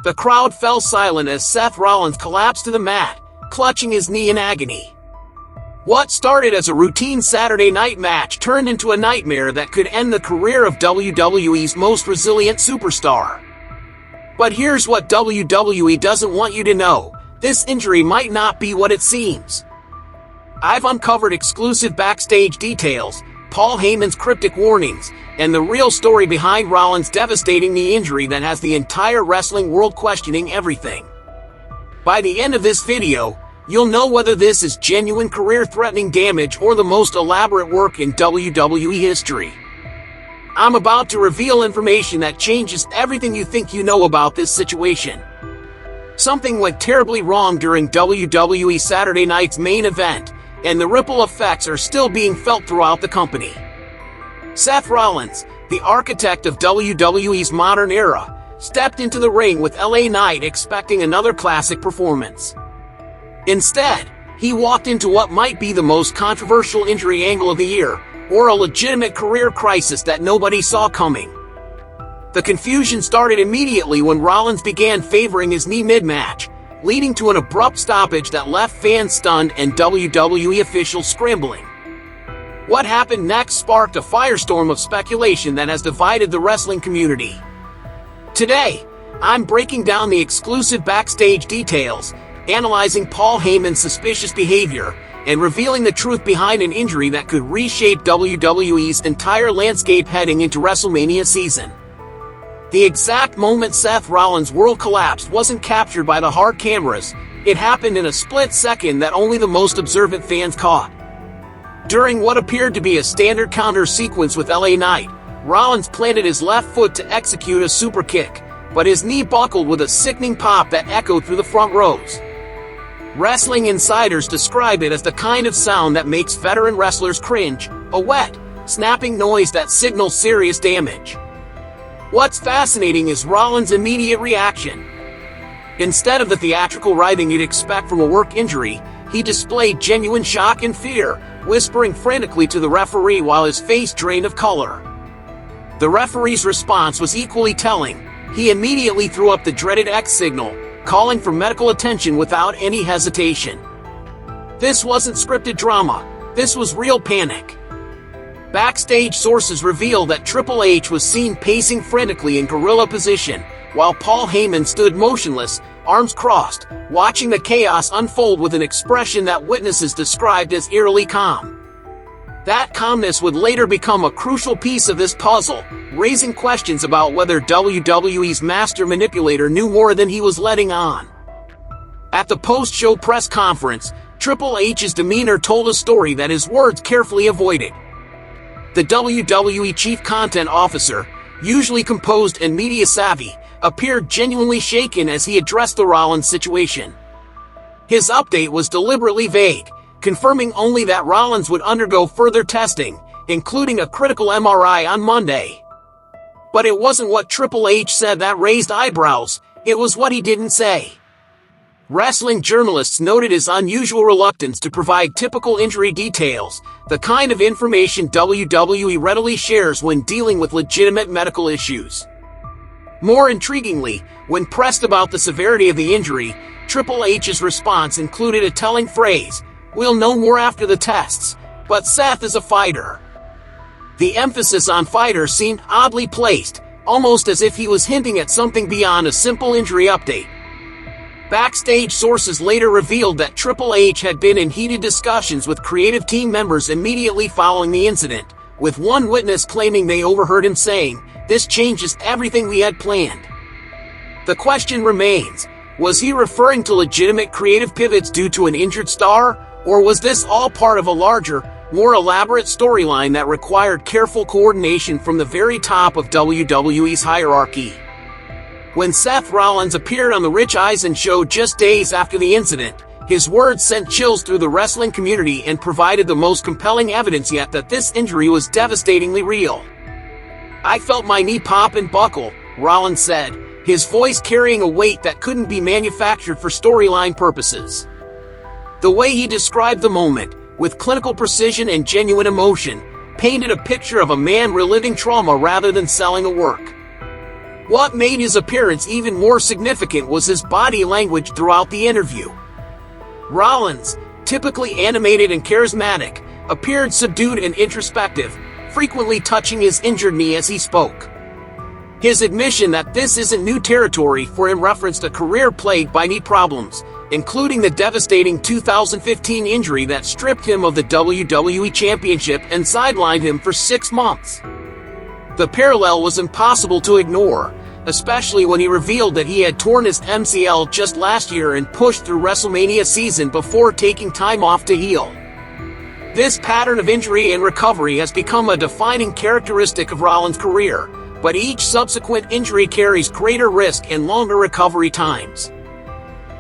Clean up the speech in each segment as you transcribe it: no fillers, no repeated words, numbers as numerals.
The crowd fell silent as Seth Rollins collapsed to the mat, clutching his knee in agony. What started as a routine Saturday night match turned into a nightmare that could end the career of WWE's most resilient superstar. But here's what WWE doesn't want you to know: this injury might not be what it seems. I've uncovered exclusive backstage details, Paul Heyman's cryptic warnings, and the real story behind Rollins' devastating knee injury that has the entire wrestling world questioning everything. By the end of this video, you'll know whether this is genuine career-threatening damage or the most elaborate work in WWE history. I'm about to reveal information that changes everything you think you know about this situation. Something went terribly wrong during WWE Saturday Night's main event, and the ripple effects are still being felt throughout the company. Seth Rollins, the architect of WWE's modern era, stepped into the ring with LA Knight expecting another classic performance. Instead, he walked into what might be the most controversial injury angle of the year, or a legitimate career crisis that nobody saw coming. The confusion started immediately when Rollins began favoring his knee mid-match, leading to an abrupt stoppage that left fans stunned and WWE officials scrambling. What happened next sparked a firestorm of speculation that has divided the wrestling community. Today, I'm breaking down the exclusive backstage details, analyzing Paul Heyman's suspicious behavior, and revealing the truth behind an injury that could reshape WWE's entire landscape heading into WrestleMania season. The exact moment Seth Rollins' world collapsed wasn't captured by the hard cameras. It happened in a split second that only the most observant fans caught. During what appeared to be a standard counter sequence with LA Knight, Rollins planted his left foot to execute a super kick, but his knee buckled with a sickening pop that echoed through the front rows. Wrestling insiders describe it as the kind of sound that makes veteran wrestlers cringe, a wet, snapping noise that signals serious damage. What's fascinating is Rollins' immediate reaction. Instead of the theatrical writhing you'd expect from a work injury, he displayed genuine shock and fear, whispering frantically to the referee while his face drained of color. The referee's response was equally telling. He immediately threw up the dreaded X signal, calling for medical attention without any hesitation. This wasn't scripted drama. This was real panic. Backstage sources reveal that Triple H was seen pacing frantically in gorilla position, while Paul Heyman stood motionless, arms crossed, watching the chaos unfold with an expression that witnesses described as eerily calm. That calmness would later become a crucial piece of this puzzle, raising questions about whether WWE's master manipulator knew more than he was letting on. At the post-show press conference, Triple H's demeanor told a story that his words carefully avoided. The WWE Chief Content Officer, usually composed and media-savvy, appeared genuinely shaken as he addressed the Rollins situation. His update was deliberately vague, confirming only that Rollins would undergo further testing, including a critical MRI on Monday. But it wasn't what Triple H said that raised eyebrows, it was what he didn't say. Wrestling journalists noted his unusual reluctance to provide typical injury details, the kind of information WWE readily shares when dealing with legitimate medical issues. More intriguingly, when pressed about the severity of the injury, Triple H's response included a telling phrase: "We'll know more after the tests, but Seth is a fighter." The emphasis on fighter seemed oddly placed, almost as if he was hinting at something beyond a simple injury update. Backstage sources later revealed that Triple H had been in heated discussions with creative team members immediately following the incident, with one witness claiming they overheard him saying, "This changes everything we had planned." The question remains, was he referring to legitimate creative pivots due to an injured star, or was this all part of a larger, more elaborate storyline that required careful coordination from the very top of WWE's hierarchy? When Seth Rollins appeared on The Rich Eisen show just days after the incident, his words sent chills through the wrestling community and provided the most compelling evidence yet that this injury was devastatingly real. "I felt my knee pop and buckle," Rollins said, his voice carrying a weight that couldn't be manufactured for storyline purposes. The way he described the moment, with clinical precision and genuine emotion, painted a picture of a man reliving trauma rather than selling a work. What made his appearance even more significant was his body language throughout the interview. Rollins, typically animated and charismatic, appeared subdued and introspective, frequently touching his injured knee as he spoke. His admission that this isn't new territory for him referenced a career plagued by knee problems, including the devastating 2015 injury that stripped him of the WWE Championship and sidelined him for 6 months. The parallel was impossible to ignore, especially when he revealed that he had torn his MCL just last year and pushed through WrestleMania season before taking time off to heal. This pattern of injury and recovery has become a defining characteristic of Rollins' career, but each subsequent injury carries greater risk and longer recovery times.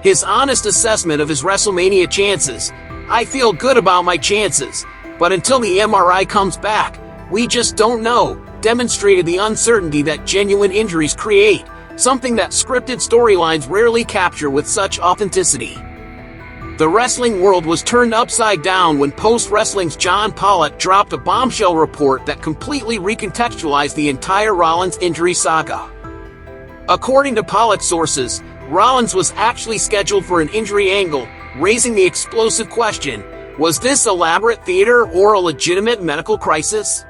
His honest assessment of his WrestleMania chances: "I feel good about my chances, but until the MRI comes back, we just don't know," demonstrated the uncertainty that genuine injuries create, something that scripted storylines rarely capture with such authenticity. The wrestling world was turned upside down when Post-Wrestling's John Pollock dropped a bombshell report that completely recontextualized the entire Rollins injury saga. According to Pollock's sources, Rollins was actually scheduled for an injury angle, raising the explosive question: was this elaborate theater or a legitimate medical crisis?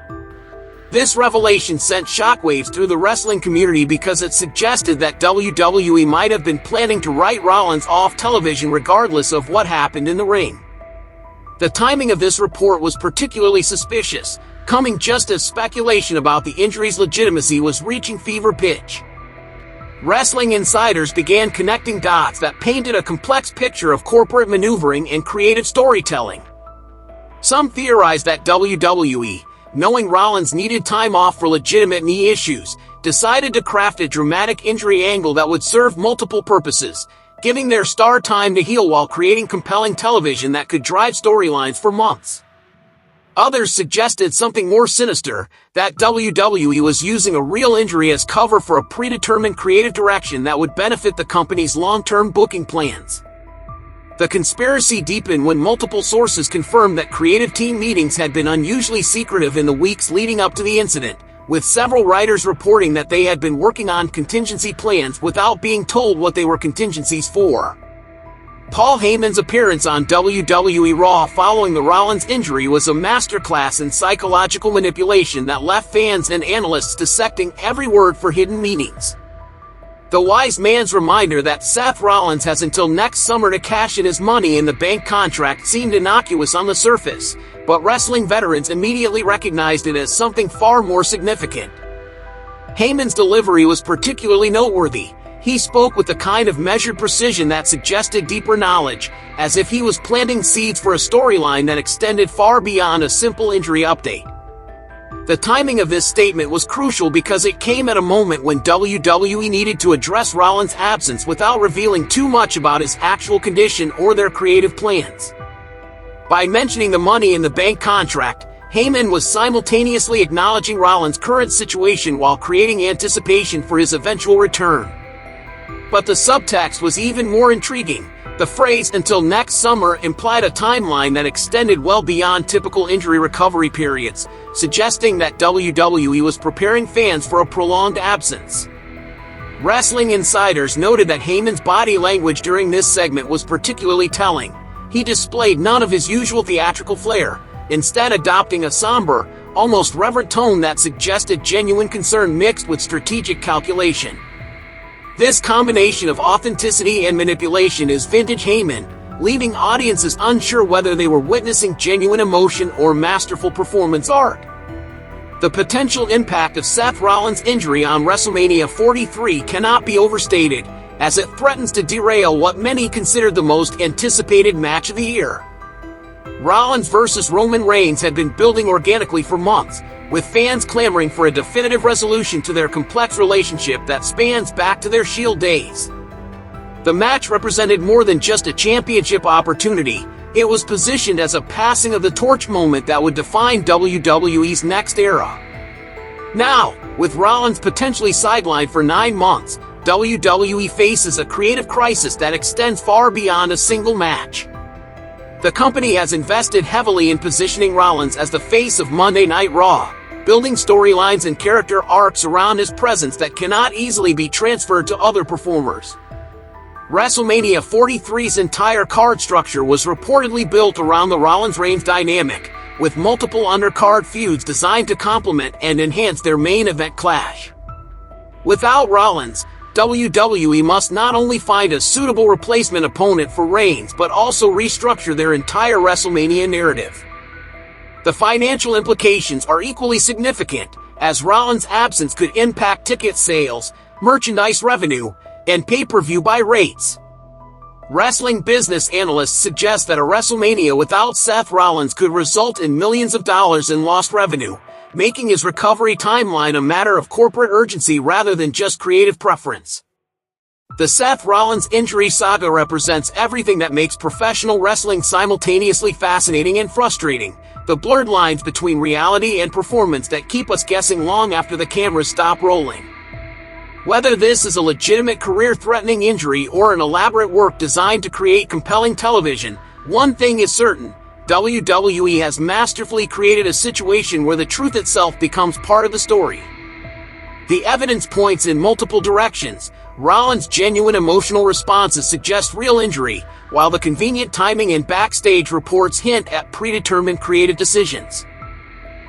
This revelation sent shockwaves through the wrestling community because it suggested that WWE might have been planning to write Rollins off television regardless of what happened in the ring. The timing of this report was particularly suspicious, coming just as speculation about the injury's legitimacy was reaching fever pitch. Wrestling insiders began connecting dots that painted a complex picture of corporate maneuvering and creative storytelling. Some theorized that WWE, knowing Rollins needed time off for legitimate knee issues, decided to craft a dramatic injury angle that would serve multiple purposes, giving their star time to heal while creating compelling television that could drive storylines for months. Others suggested something more sinister, that WWE was using a real injury as cover for a predetermined creative direction that would benefit the company's long-term booking plans. The conspiracy deepened when multiple sources confirmed that creative team meetings had been unusually secretive in the weeks leading up to the incident, with several writers reporting that they had been working on contingency plans without being told what they were contingencies for. Paul Heyman's appearance on WWE Raw following the Rollins injury was a masterclass in psychological manipulation that left fans and analysts dissecting every word for hidden meanings. The wise man's reminder that Seth Rollins has until next summer to cash in his Money in the Bank contract seemed innocuous on the surface, but wrestling veterans immediately recognized it as something far more significant. Heyman's delivery was particularly noteworthy. He spoke with the kind of measured precision that suggested deeper knowledge, as if he was planting seeds for a storyline that extended far beyond a simple injury update. The timing of this statement was crucial because it came at a moment when WWE needed to address Rollins' absence without revealing too much about his actual condition or their creative plans. By mentioning the Money in the Bank contract, Heyman was simultaneously acknowledging Rollins' current situation while creating anticipation for his eventual return. But the subtext was even more intriguing. The phrase "until next summer" implied a timeline that extended well beyond typical injury recovery periods, suggesting that WWE was preparing fans for a prolonged absence. Wrestling insiders noted that Heyman's body language during this segment was particularly telling. He displayed none of his usual theatrical flair, instead adopting a somber, almost reverent tone that suggested genuine concern mixed with strategic calculation. This combination of authenticity and manipulation is vintage Heyman, leaving audiences unsure whether they were witnessing genuine emotion or masterful performance art. The potential impact of Seth Rollins' injury on WrestleMania 43 cannot be overstated, as it threatens to derail what many considered the most anticipated match of the year. Rollins vs. Roman Reigns had been building organically for months, with fans clamoring for a definitive resolution to their complex relationship that spans back to their Shield days. The match represented more than just a championship opportunity. It was positioned as a passing of the torch moment that would define WWE's next era. Now, with Rollins potentially sidelined for 9 months, WWE faces a creative crisis that extends far beyond a single match. The company has invested heavily in positioning Rollins as the face of Monday Night Raw, building storylines and character arcs around his presence that cannot easily be transferred to other performers. WrestleMania 43's entire card structure was reportedly built around the Rollins-Reigns dynamic, with multiple undercard feuds designed to complement and enhance their main event clash. Without Rollins, WWE must not only find a suitable replacement opponent for Reigns but also restructure their entire WrestleMania narrative. The financial implications are equally significant, as Rollins' absence could impact ticket sales, merchandise revenue, and pay-per-view buy rates. Wrestling business analysts suggest that a WrestleMania without Seth Rollins could result in millions of dollars in lost revenue, making his recovery timeline a matter of corporate urgency rather than just creative preference. The Seth Rollins injury saga represents everything that makes professional wrestling simultaneously fascinating and frustrating, the blurred lines between reality and performance that keep us guessing long after the cameras stop rolling. Whether this is a legitimate career-threatening injury or an elaborate work designed to create compelling television, one thing is certain: WWE has masterfully created a situation where the truth itself becomes part of the story. The evidence points in multiple directions. Rollins' genuine emotional responses suggest real injury, while the convenient timing and backstage reports hint at predetermined creative decisions.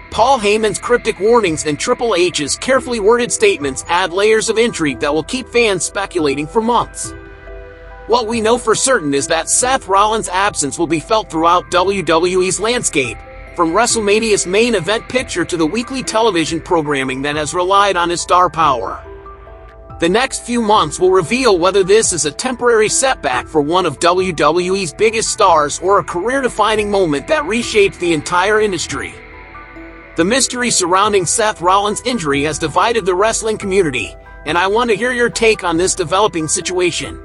Paul Heyman's cryptic warnings and Triple H's carefully worded statements add layers of intrigue that will keep fans speculating for months. What we know for certain is that Seth Rollins' absence will be felt throughout WWE's landscape, from WrestleMania's main event picture to the weekly television programming that has relied on his star power. The next few months will reveal whether this is a temporary setback for one of WWE's biggest stars or a career-defining moment that reshapes the entire industry. The mystery surrounding Seth Rollins' injury has divided the wrestling community, and I want to hear your take on this developing situation.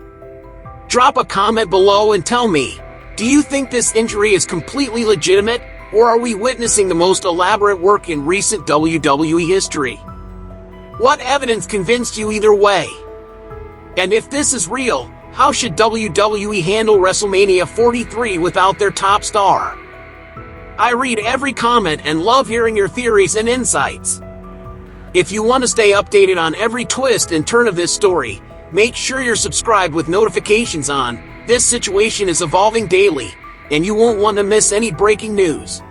Drop a comment below and tell me, do you think this injury is completely legitimate, or are we witnessing the most elaborate work in recent WWE history? What evidence convinced you either way? And if this is real, how should WWE handle WrestleMania 43 without their top star? I read every comment and love hearing your theories and insights. If you want to stay updated on every twist and turn of this story, make sure you're subscribed with notifications on. This situation is evolving daily, and you won't want to miss any breaking news.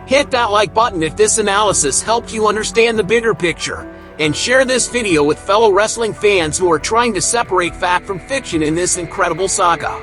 Hit that like button if this analysis helped you understand the bigger picture, and share this video with fellow wrestling fans who are trying to separate fact from fiction in this incredible saga.